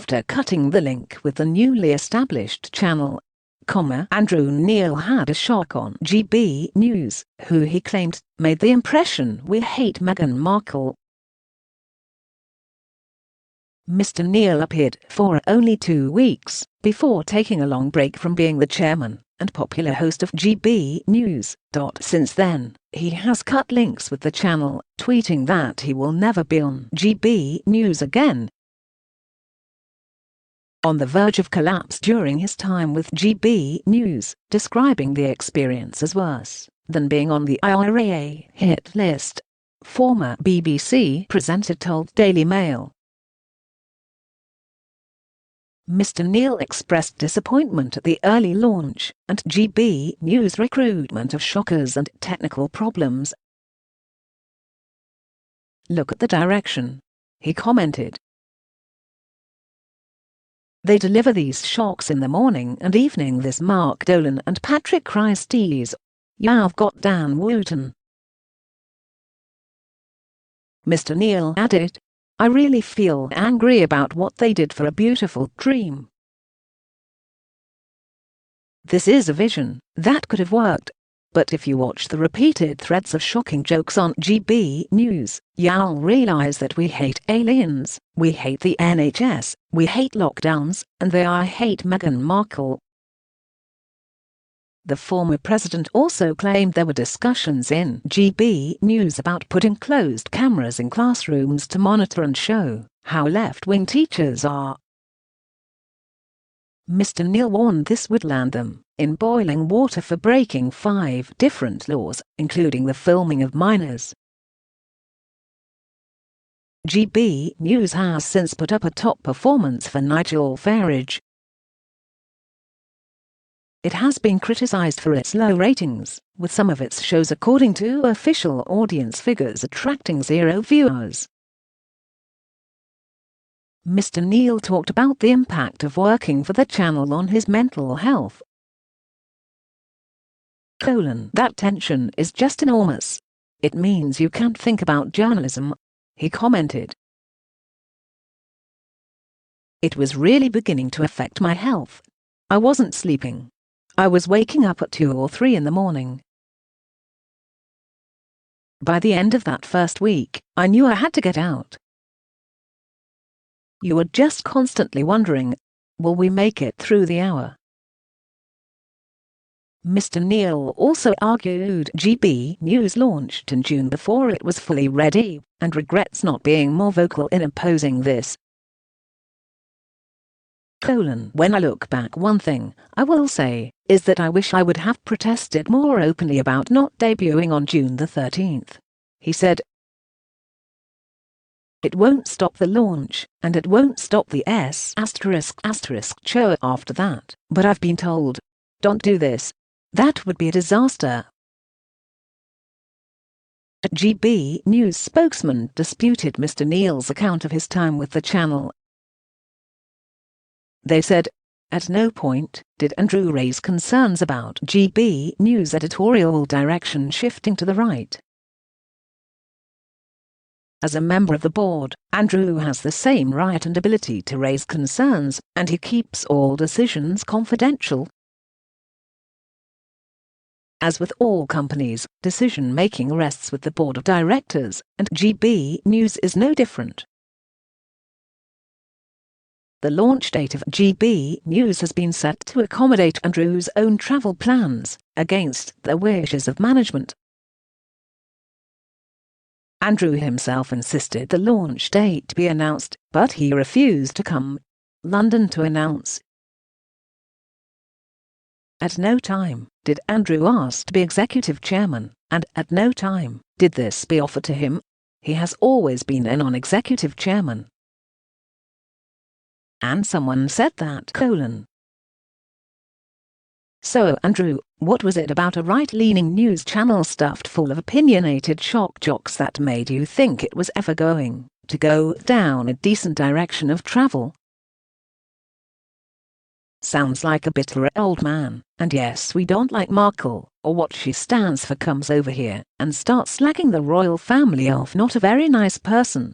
after cutting the link with the newly established channel, Andrew Neil had a shock on GB News, who he claimed made the impression we hate Meghan Markle. Mr. Neil appeared for only 2 weeks before taking a long break from being the chairman and popular host of GB News. Since then, he has cut links with the channel, tweeting that he will never be on GB News again. On the verge of collapse during his time with GB News, describing the experience as worse than being on the IRA hit list, former BBC presenter told Daily Mail. Mr. Neil expressed disappointment at the early launch and GB News' recruitment of shockers and technical problems. "Look at the direction," he commented. "They deliver these shocks in the morning and evening. This Mark Dolan and Patrick Christie's. You've got Dan Wootton." Mr. Neil added, "I really feel angry about what they did for a beautiful dream. This is a vision that could have worked. But if you watch the repeated threads of shocking jokes on GB News, you'll realize that we hate aliens, we hate the NHS, we hate lockdowns, and I hate Meghan Markle." The former president also claimed there were discussions in GB News about putting closed cameras in classrooms to monitor and show how left-wing teachers are. Mr. Neil warned this would land them in boiling water for breaking 5 different laws, including the filming of minors. GB News has since put up a top performance for Nigel Farage. It has been criticized for its low ratings, with some of its shows according to official audience figures attracting 0 viewers. Mr. Neil talked about the impact of working for the channel on his mental health. "That tension is just enormous. It means you can't think about journalism," he commented. "It was really beginning to affect my health. I wasn't sleeping. I was waking up at 2 or 3 in the morning. By the end of that first week, I knew I had to get out. You were just constantly wondering, will we make it through the hour?" Mr. Neil also argued GB News launched in June before it was fully ready, and regrets not being more vocal in opposing this. "When I look back, one thing I will say is that I wish I would have protested more openly about not debuting on June the 13th, he said. "It won't stop the launch, and it won't stop the show after that, but I've been told, don't do this. That would be a disaster." A GB News spokesman disputed Mr. Neil's account of his time with the channel. They said, "At no point did Andrew raise concerns about GB News editorial direction shifting to the right." As a member of the board, Andrew has the same right and ability to raise concerns, and he keeps all decisions confidential. As with all companies, decision-making rests with the board of directors, and GB News is no different. The launch date of GB News has been set to accommodate Andrew's own travel plans, against the wishes of management. Andrew himself insisted the launch date be announced, but he refused to come to London to announce. At no time did Andrew ask to be executive chairman, and at no time did this be offered to him. He has always been a non-executive chairman. And someone said that, So Andrew, what was it about a right-leaning news channel stuffed full of opinionated shock jocks that made you think it was ever going to go down a decent direction of travel? Sounds like a bitter old man, and yes, we don't like Markle, or what she stands for, comes over here and starts slagging the royal family off. Not a very nice person.